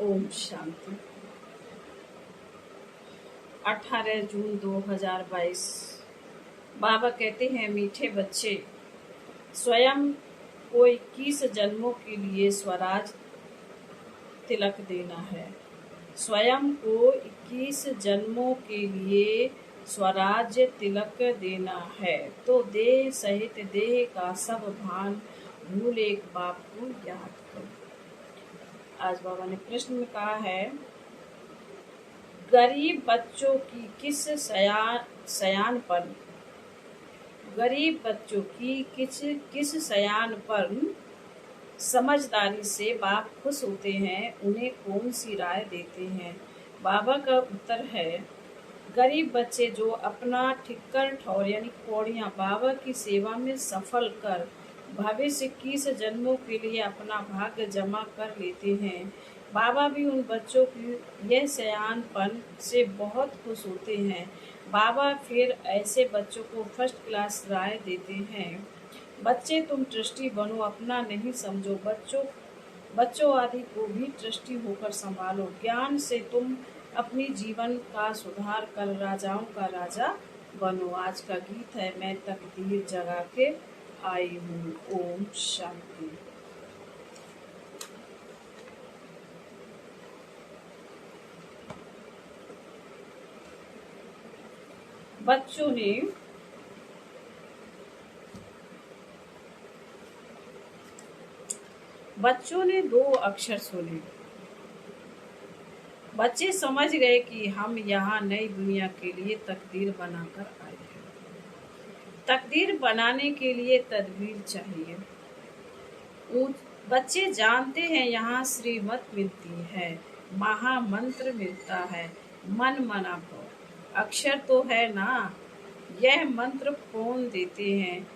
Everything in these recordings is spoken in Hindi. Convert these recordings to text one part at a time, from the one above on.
ओम शांति। 18 जून 2022। बाबा कहते हैं, मीठे बच्चे, स्वयं को 21 जन्मों के लिए स्वराज तिलक देना है। स्वयं को 21 जन्मों के लिए स्वराज्य तिलक देना है। तो देह सहित देह का सब भान भूल एक बाप को याद करो। आज बाबा ने प्रश्न में कहा है, गरीब बच्चों की किस सयान पर समझदारी से बाप खुश होते हैं, उन्हें कौन सी राय देते हैं? बाबा का उत्तर है, गरीब बच्चे जो अपना ठिक्कर ठौर यानी कौड़ियाँ बाबा की सेवा में सफल कर भविष्य 21 जन्मों के लिए अपना भाग्य जमा कर लेते हैं, बाबा भी उन बच्चों की यह सयानपन से बहुत खुश होते हैं। बाबा फिर ऐसे बच्चों को फर्स्ट क्लास राय देते हैं, बच्चे तुम ट्रस्टी बनो, अपना नहीं समझो, बच्चों आदि को भी ट्रस्टी होकर संभालो। ज्ञान से तुम अपनी जीवन का सुधार कर राजाओं का राजा बनो। आज का गीत है, मैं तकदीर जगा के आई हूँ। ओम शांति। बच्चों ने 2 अक्षर सुने। बच्चे समझ गए कि हम यहाँ नई दुनिया के लिए तकदीर बनाकर आए हैं। तकदीर बनाने के लिए तदबीर चाहिए। बच्चे जानते हैं यहाँ श्रीमत मिलती है, महामंत्र मिलता है, मन मना भव। अक्षर तो है ना, यह मंत्र कौन देते हैं?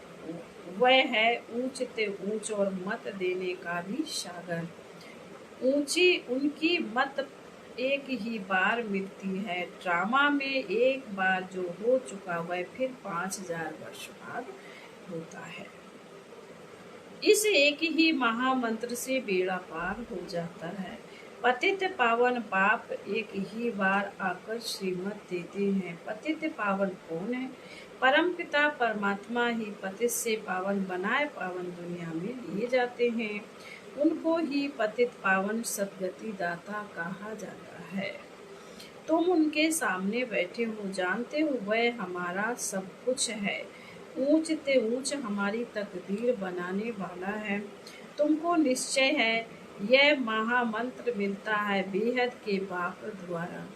वह है ऊंच ते ऊंच और मत देने का भी सागर। ऊंची उनकी मत एक ही बार मिलती है। ड्रामा में एक बार जो हो चुका वह फिर 5000 वर्ष बाद होता है। इस एक ही महामंत्र से बेड़ा पार हो जाता है। पतित पावन बाप एक ही बार आकर श्रीमत देते हैं। पतित पावन कौन है? परम पिता परमात्मा ही पतित से पावन बनाए पावन दुनिया में लिए जाते हैं। उनको ही पतित पावन सद्गति दाता कहा जाता है। तुम उनके सामने बैठे हो, जानते हो वह हमारा सब कुछ है। ऊंच ते ऊंच हमारी तकदीर बनाने वाला है। तुमको निश्चय है यह महामंत्र मिलता है बेहद के बाप द्वारा।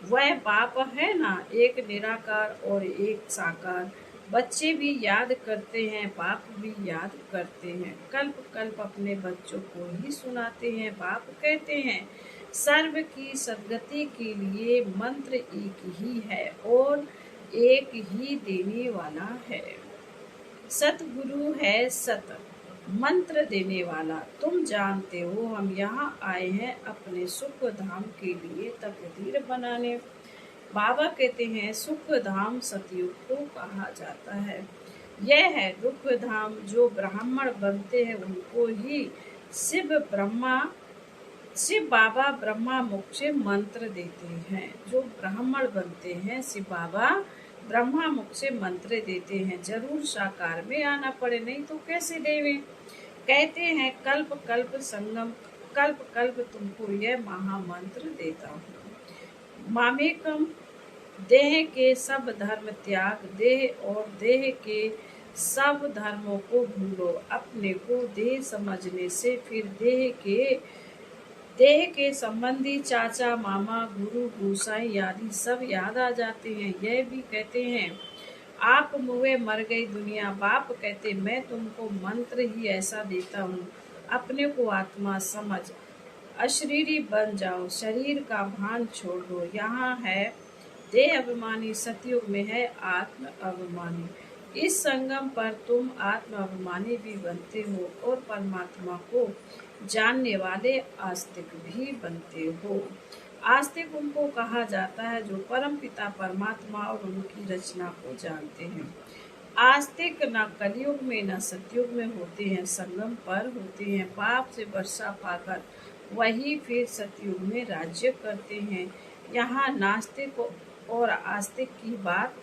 वह बाप है ना, एक निराकार और एक साकार। बच्चे भी याद करते हैं, बाप भी याद करते हैं। कल्प कल्प अपने बच्चों को ही सुनाते हैं। बाप कहते हैं, सर्व की सद्गति के लिए मंत्र एक ही है और एक ही देने वाला है। सतगुरु है सत मंत्र देने वाला। तुम जानते हो हम यहाँ आए हैं अपने सुख धाम के लिए तकदीर बनाने। बाबा कहते हैं, सुख धाम सतयुग को कहा जाता है। यह है दुख धाम। जो ब्राह्मण बनते हैं उनको ही शिव बाबा ब्रह्मा मुख से मंत्र देते हैं। जो ब्राह्मण बनते हैं शिव बाबा ब्रह्मा मुख से मंत्र देते हैं। जरूर साकार में आना पड़े, नहीं तो कैसे देवे। कहते हैं कल्प कल्प संगम, कल्प कल्प तुमको यह महामंत्र देता हूँ। मामेकम, देह के सब धर्म त्याग, देह और देह के सब धर्मों को भूलो। अपने को देह समझने से फिर देह के संबंधी चाचा मामा गुरु गोसाई आदि सब याद आ जाते हैं। यह भी कहते हैं, आप मुए मर गई दुनिया। बाप कहते, मैं तुमको मंत्र ही ऐसा देता हूँ, अपने को आत्मा समझ अशरीरी बन जाओ, शरीर का भान छोड़ दो। यहाँ है देह अभिमानी, सतयुग में है आत्म अभिमानी। इस संगम पर तुम आत्म अभिमानी भी बनते हो और परमात्मा को जानने वाले आस्तिक भी बनते हो। आस्तिक उनको कहा जाता है जो परम पिता परमात्मा और उनकी रचना को जानते हैं। आस्तिक न कलयुग में न सतयुग में होते हैं, संगम पर होते हैं। बाप से वर्षा पाकर वही फिर सतयुग में राज्य करते हैं। यहाँ नास्तिक और आस्तिक की बात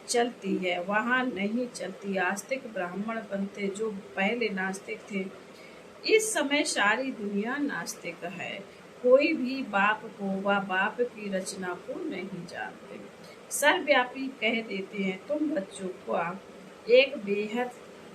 चलती है, वहाँ नहीं चलती। आस्तिक ब्राह्मण बनते जो पहले नास्तिक थे। इस समय सारी दुनिया नास्तिक है। कोई भी बाप को व बाप की रचना को नहीं जानते। सर्वव्यापी कह देते हैं। तुम बच्चों को एक बेहद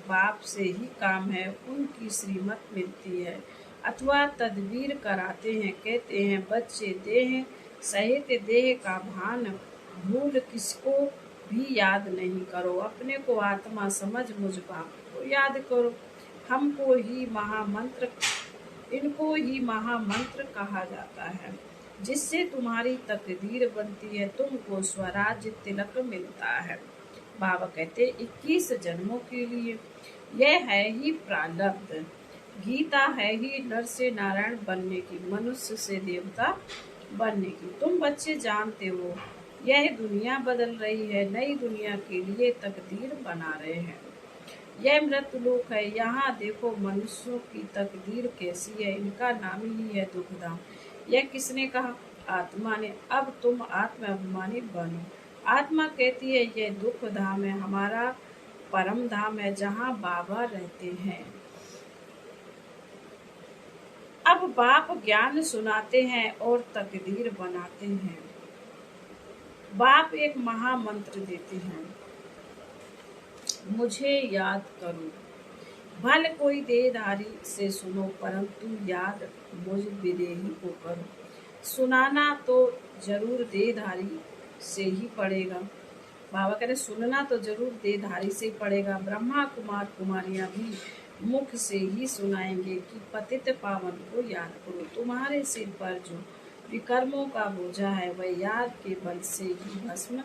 बाप से ही काम है, उनकी श्रीमत मिलती है अथवा तदबीर कराते हैं। कहते हैं बच्चे देह सहित देह का भान भूल किसको भी याद नहीं करो, अपने को आत्मा समझ मुझ बाप को याद करो। हमको ही महामंत्र इनको ही महामंत्र कहा जाता है, जिससे तुम्हारी तकदीर बनती है, तुमको स्वराज्य तिलक मिलता है। बाबा कहते 21 जन्मों के लिए यह है ही प्रारब्ध। गीता है ही नर से नारायण बनने की, मनुष्य से देवता बनने की। तुम बच्चे जानते हो यह दुनिया बदल रही है, नई दुनिया के लिए तकदीर बना रहे हैं। यह मृतलोक है, यहाँ देखो मनुष्यों की तकदीर कैसी है, इनका नाम ही है दुखधाम। यह किसने कहा? आत्मा ने। अब तुम आत्म अभिमानी बनो। आत्मा कहती है यह दुख धाम है, हमारा परम धाम है, जहाँ बाबा रहते हैं। अब बाप ज्ञान सुनाते हैं और तकदीर बनाते हैं। बाप एक महामंत्र देते हैं, मुझे याद करो। भले कोई देहधारी से सुनो, परंतु याद मुझ विदेही को करो। सुनाना तो जरूर देहधारी से ही पड़ेगा। बाबा कह रहे सुनना तो जरूर देहधारी से ही पड़ेगा। ब्रह्मा कुमार कुमारियां भी मुख से ही सुनाएंगे कि पतित पावन को याद करो। तुम्हारे सिर पर जो विकर्मों का बोझा है वह याद के बल से ही भस्म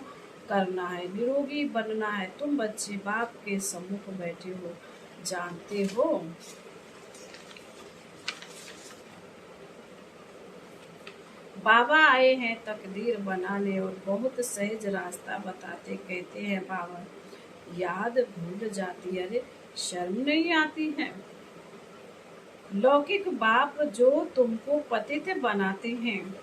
करना है, निरोगी बनना है। तुम बच्चे बाप के सम्मुख बैठे हो, जानते हो बाबा आए हैं तकदीर बनाने और बहुत सहज रास्ता बताते। कहते हैं बाबा याद भूल जाती, अरे शर्म नहीं आती है। लौकिक बाप जो तुमको पतित बनाते हैं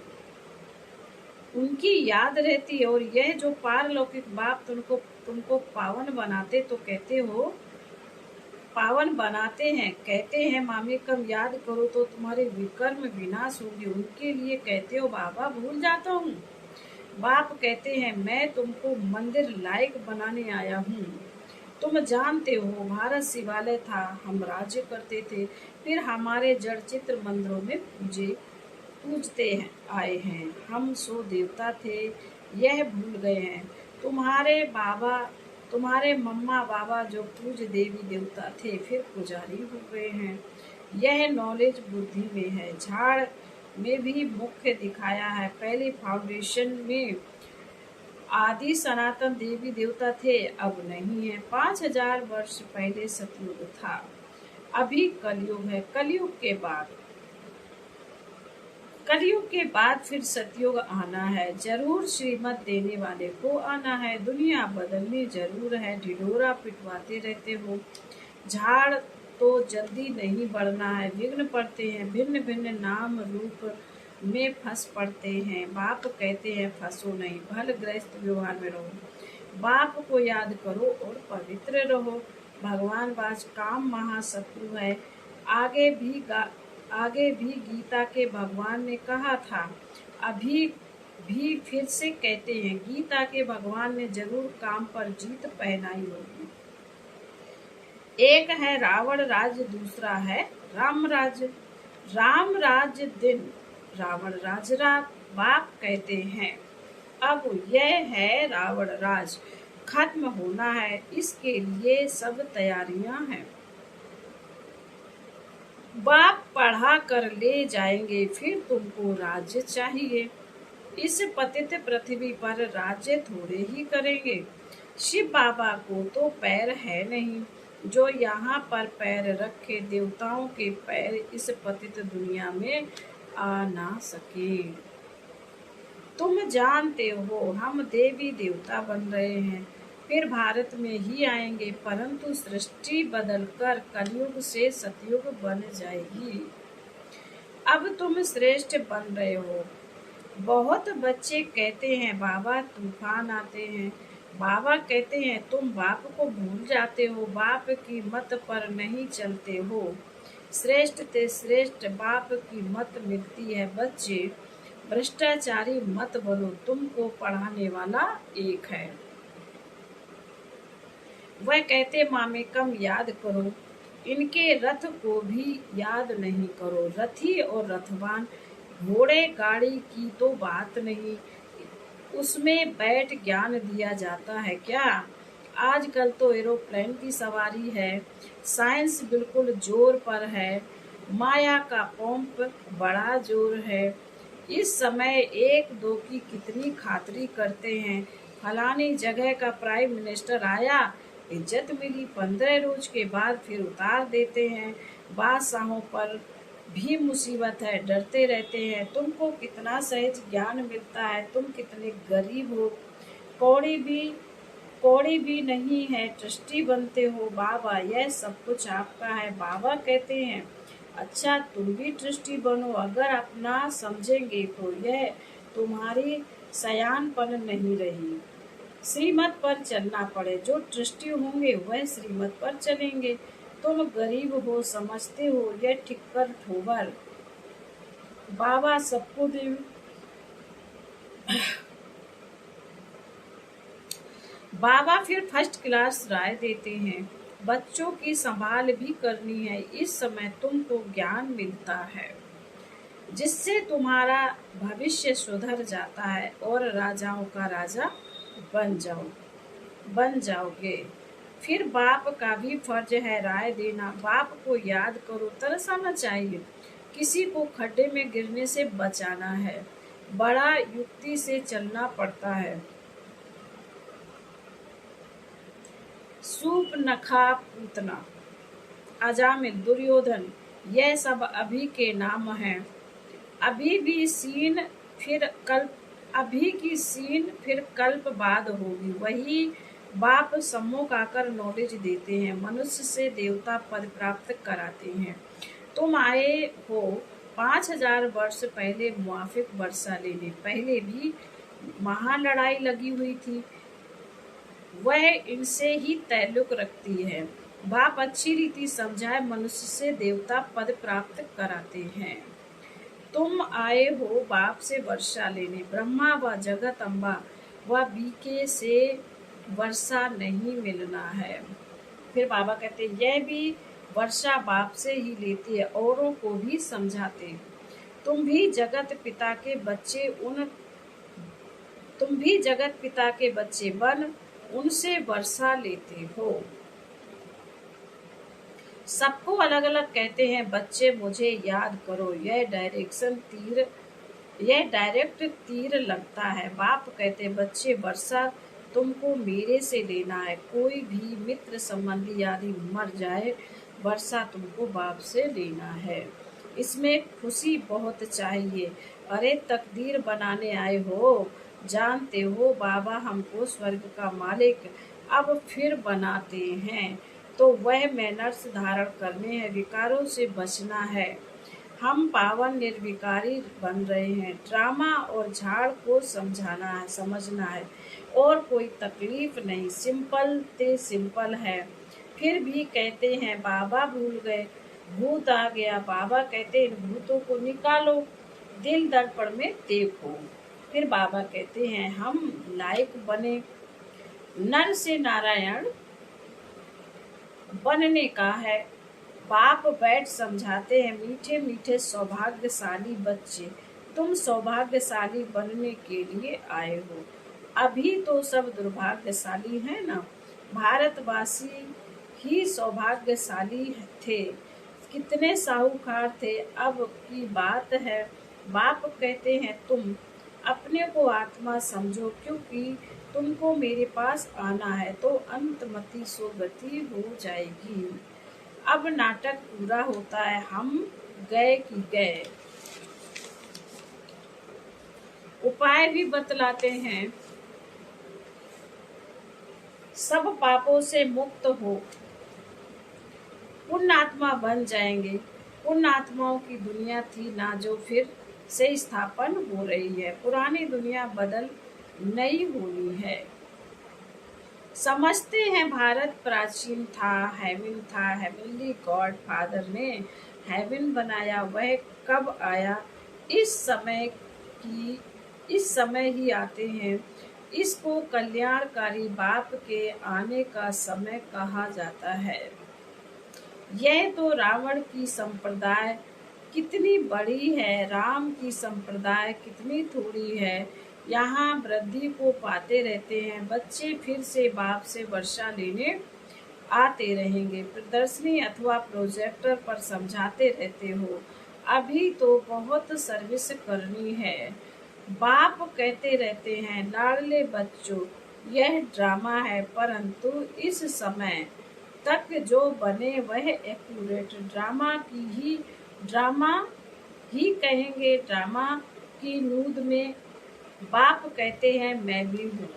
उनकी याद रहती है, और यह जो पारलौकिक बाप तुमको पावन बनाते, तो कहते हो पावन बनाते हैं। कहते हैं मामी कम याद करो तो तुम्हारे विकर्म विनाश होंगे, उनके लिए कहते हो बाबा भूल जाता हूँ। बाप कहते हैं मैं तुमको मंदिर लायक बनाने आया हूँ। तुम जानते हो भारत शिवालय था, हम राज्य करते थे, फिर हमारे जड़ चित्र मंदिरों में पूजते आए हैं। हम सो देवता थे, यह भूल गए हैं। तुम्हारे मम्मा बाबा जो पूज देवी देवता थे, फिर पुजारी हो गए हैं। यह नॉलेज बुद्धि में है, झाड़ में भी मुख्य दिखाया है। पहले फाउंडेशन में आदि सनातन देवी देवता थे, अब नहीं है। 5000 वर्ष पहले सतयुग था, अभी कलयुग है। कलयुग के बाद फिर सतयुग आना है। जरूर श्रीमत देने वाले को आना है। दुनिया बदलनी जरूर है। ढिढोरा पिटवाते रहते हो, झाड़ तो जल्दी नहीं बढ़ना है। विघ्न पड़ते हैं, भिन्न भिन्न नाम रूप में फंस पड़ते हैं। बाप कहते हैं फंसो नहीं, भल ग्रस्त व्यवहार में रहो। बाप को याद करो और पवित्र रहो। भगवान वाज काम महाशत्रु है। आगे भी गीता के भगवान ने कहा था, अभी भी फिर से कहते हैं, गीता के भगवान ने जरूर काम पर जीत पहनाई होगी। एक है रावण राज्य, दूसरा है राम राज्य। राम राज्य दिन, रावण राज रात। बाप कहते हैं अब यह है रावण राज खत्म होना है, इसके लिए सब तैयारियां हैं। बाप पढ़ा कर ले जाएंगे, फिर तुमको राज्य चाहिए। इस पतित पृथ्वी पर राज्य थोड़े ही करेंगे। शिव बाबा को तो पैर है नहीं, जो यहाँ पर पैर रखे। देवताओं के पैर इस पतित दुनिया में आ ना सके। तुम जानते हो हम देवी देवता बन रहे हैं, फिर भारत में ही आएंगे, परंतु सृष्टि बदलकर कलयुग से सतयुग बन जाएगी। अब तुम श्रेष्ठ बन रहे हो। बहुत बच्चे कहते हैं बाबा तूफान आते हैं। बाबा कहते हैं तुम बाप को भूल जाते हो, बाप की मत पर नहीं चलते हो। श्रेष्ठ ते श्रेष्ठ बाप की मत मिलती है। बच्चे भ्रष्टाचारी मत बनो, तुमको पढ़ाने वाला एक है। वह कहते मामे कम याद करो, इनके रथ को भी याद नहीं करो। रथी और रथवान, घोड़े गाड़ी की तो बात नहीं, उसमें बैठ ज्ञान दिया जाता है क्या। आजकल तो एरोप्लेन की सवारी है, साइंस बिल्कुल जोर पर है, माया का पंप बड़ा जोर है। इस समय एक दो की कितनी खातरी करते हैं। फलानी जगह का प्राइम मिनिस्टर आया, इज्जत मिली, 15 रोज के बाद फिर उतार देते हैं। बादशाहों पर भी मुसीबत है, डरते रहते हैं। तुमको कितना सहज ज्ञान मिलता है, तुम कितने गरीब हो। कौड़ी भी कौड़ी भी नहीं है, ट्रस्टी बनते हो। बाबा यह सब कुछ आपका है। बाबा कहते हैं अच्छा तुम भी ट्रस्टी बनो, अगर अपना समझेंगे तो यह तुम्हारी सयानपन नहीं रही। श्रीमत पर चलना पड़े, जो ट्रस्टी होंगे वह श्रीमत पर चलेंगे। तुम गरीब हो, समझते हो यह ठिक्कर ठोबर। बाबा सबको दे। बाबा फिर फर्स्ट क्लास राय देते हैं, बच्चों की संभाल भी करनी है। इस समय तुमको ज्ञान मिलता है जिससे तुम्हारा भविष्य सुधर जाता है और राजाओं का राजा बन जाओगे। फिर बाप का भी फर्ज है राय देना। बाप को याद करो, तरसाना चाहिए, किसी को खड्डे में गिरने से बचाना है, बड़ा युक्ति से चलना पड़ता है। सूप नखा पूतना, अजामिल, दुर्योधन, यह सब अभी के नाम हैं। अभी भी सीन फिर कल्प अभी की सीन फिर कल्प बाद होगी। वही बाप सम्मुख आकर नॉलेज देते हैं, मनुष्य से देवता पद प्राप्त कराते हैं। तुम आए हो 5000 वर्ष पहले मुआफिक वर्षा लेने। पहले भी महान लड़ाई लगी हुई थी, वह इनसे ही ताल्लुक रखती है। बाप अच्छी रीति समझाए मनुष्य से देवता पद प्राप्त कराते हैं। तुम आए हो बाप से वर्षा लेने। ब्रह्मा व जगत अम्बा व बीके से वर्षा नहीं मिलना है। फिर बाबा कहते यह भी वर्षा बाप से ही लेती है, औरों को भी समझाते। तुम भी जगत पिता के बच्चे बन उनसे वर्षा लेते हो। सबको अलग अलग कहते हैं बच्चे मुझे याद करो, यह डायरेक्ट तीर लगता है। बाप कहते बच्चे वर्षा तुमको मेरे से लेना है। कोई भी मित्र संबंधी आदि मर जाए, वर्षा तुमको बाप से लेना है। इसमें खुशी बहुत चाहिए। अरे तकदीर बनाने आए हो, जानते हो बाबा हमको स्वर्ग का मालिक अब फिर बनाते हैं, तो वह मैनर्स धारण करने हैं, विकारों से बचना है। हम पावन निर्विकारी बन रहे हैं। ड्रामा और झाड़ को समझना है और कोई तकलीफ नहीं, सिंपल ते सिंपल है। फिर भी कहते हैं बाबा भूल गए, भूत आ गया। बाबा कहते हैं भूतों को निकालो, दिल दर्पण में देखो। फिर बाबा कहते हैं हम लायक बने, नर से नारायण बनने का है। बाप बैठ समझाते हैं मीठे मीठे सौभाग्यशाली बच्चे, तुम सौभाग्यशाली बनने के लिए आए हो। अभी तो सब दुर्भाग्यशाली हैं ना, भारतवासी ही सौभाग्यशाली थे, कितने साहूकार थे। अब की बात है। बाप कहते हैं तुम अपने को आत्मा समझो, क्योंकि तुमको मेरे पास आना है तो अंतमति सुगति हो जाएगी। अब नाटक पूरा होता है, हम गए कि गए। उपाय भी बतलाते हैं, सब पापों से मुक्त हो, पुण्यात्मा बन जाएंगे। उन आत्माओं की दुनिया थी ना जो फिर से स्थापन हो रही है। पुरानी दुनिया बदल नई होनी है। समझते हैं भारत प्राचीन था, हेवन था, हेवनली गॉड फादर ने हेवन बनाया। वह कब आया? इस समय की इस समय ही आते हैं। इसको कल्याणकारी बाप के आने का समय कहा जाता है। यह तो रावण की संप्रदाय कितनी बड़ी है, राम की संप्रदाय कितनी थोड़ी है। यहाँ वृद्धि को पाते रहते हैं। बच्चे फिर से बाप से वर्षा लेने आते रहेंगे। प्रदर्शनी अथवा प्रोजेक्टर पर समझाते रहते हो। अभी तो बहुत सर्विस करनी है। बाप कहते रहते हैं, लाडले बच्चों, यह ड्रामा है, परंतु इस समय तक जो बने वह एक्यूरेट ड्रामा ही कहेंगे। ड्रामा की नूद में बाप कहते हैं, मैं भी हूँ।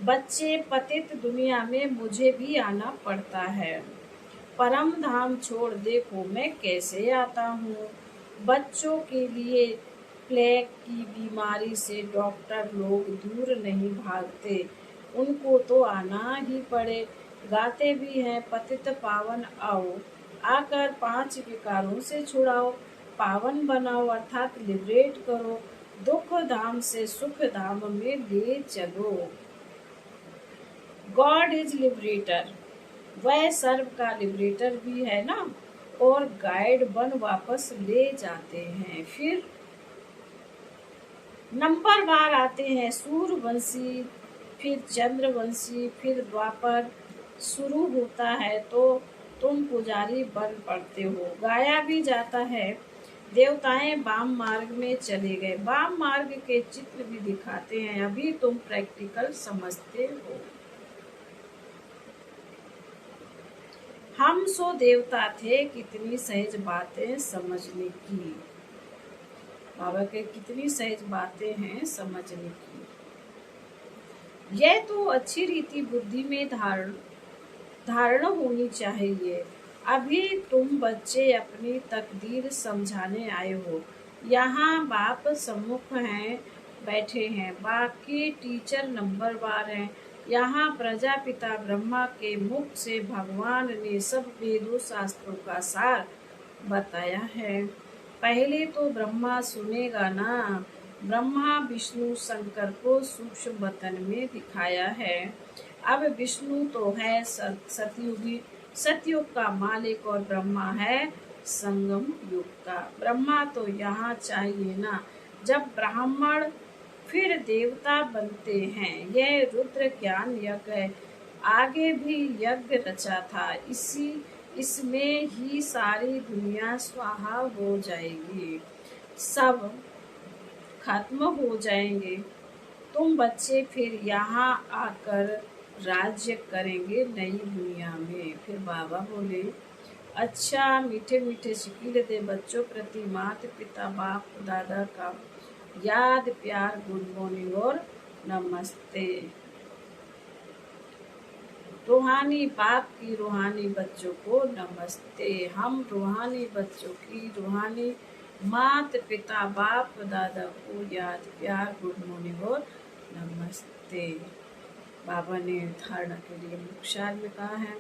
बच्चे, पतित दुनिया में मुझे भी आना पड़ता है। परम धाम छोड़ देखो मैं कैसे आता हूँ। बच्चों के लिए प्लेग की बीमारी से डॉक्टर लोग दूर नहीं भागते, उनको तो आना ही पड़े। गाते भी हैं, पतित पावन आओ, आकर 5 विकारों से छुड़ाओ, पावन बनाओ अर्थात लिबरेट करो, दुख धाम से सुख धाम में ले चलो। गॉड इज लिबरेटर, वह सर्व का लिबरेटर भी है ना, और गाइड बन वापस ले जाते हैं। फिर नंबर बार आते हैं सूर्यवंशी, फिर चंद्रवंशी, फिर द्वापर शुरू होता है तो तुम पुजारी बन पड़ते हो। गाया भी जाता है, देवताएं वाम मार्ग में चले गए। वाम मार्ग के चित्र भी दिखाते हैं, अभी तुम प्रैक्टिकल समझते हो। हम सो देवता थे, कितनी सहज बातें समझने की। बाबा के कितनी सहज बातें हैं समझने की। यह तो अच्छी रीति बुद्धि में धारणा होनी चाहिए। अभी तुम बच्चे अपनी तकदीर समझाने आए हो। यहाँ बाप सम्मुख हैं, बैठे हैं, बाकी टीचर नंबरवार हैं। यहाँ प्रजापिता ब्रह्मा के मुख से भगवान ने सब वेदों शास्त्रों का सार बताया है। पहले तो ब्रह्मा सुनेगा ना। ब्रह्मा विष्णु शंकर को सूक्ष्म वतन में दिखाया है। अब विष्णु तो है सतयुग का मालिक और ब्रह्मा है संगम युग का। ब्रह्मा तो यहाँ चाहिए ना, जब ब्राह्मण फिर देवता बनते हैं। यह रुद्र ज्ञान यज्ञ है, आगे भी यज्ञ रचा था। इसमें ही सारी दुनिया स्वाहा हो जाएगी, सब खत्म हो जाएंगे। तुम बच्चे फिर यहाँ आकर राज्य करेंगे नई दुनिया में। फिर बाबा बोले, अच्छा मीठे मीठे शिकील दे बच्चों प्रति माता पिता बाप दादा का याद प्यार गुड मॉर्निंग और नमस्ते। रूहानी बाप की रूहानी बच्चों को नमस्ते। हम रूहानी बच्चों की रूहानी माता पिता बाप दादा को याद प्यार गुड मॉर्निंग और नमस्ते। बाबा ने धारणा के लिए मुख्यार में कहा है,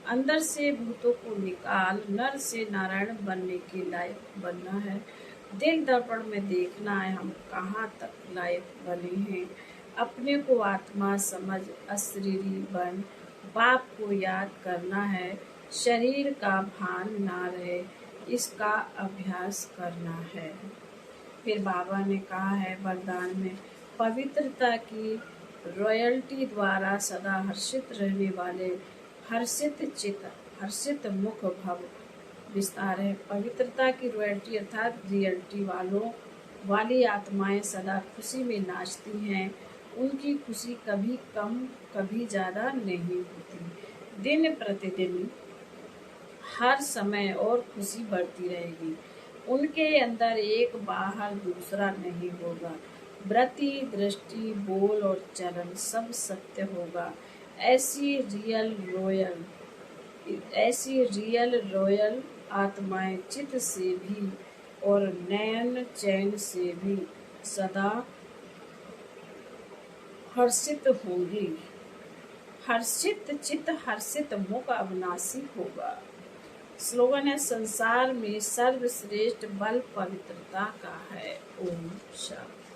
अंदर से भूतों को निकाल, नर से नारायण बनने के लायक बनना है। दिल दर्पण में देखना है हम कहाँ तक लायक बने हैं। अपने को आत्मा समझ अशरीरी बन, बाप को याद करना है। शरीर का भान ना रहे, इसका अभ्यास करना है। फिर बाबा ने कहा है वरदान में, पवित्रता की रॉयल्टी द्वारा सदा हर्षित रहने वाले हर्षित चित्त हर्षित मुख भव विस्तार है। पवित्रता की रॉयल्टी अर्थात रियल्टी वाली आत्माएं सदा खुशी में नाचती हैं। उनकी खुशी कभी कम कभी ज्यादा नहीं होती। दिन प्रतिदिन हर समय और खुशी बढ़ती रहेगी। उनके अंदर एक बाहर दूसरा नहीं होगा। वृत्ति दृष्टि बोल और चरण सब सत्य होगा। ऐसी रियल रॉयल आत्माएं चित्त से भी और नयन चैन से भी सदा हर्षित होंगी। हर्षित चित्त हर्षित मुख अविनाशी होगा। स्लोगन है, संसार में सर्वश्रेष्ठ बल पवित्रता का है। ओम शांति।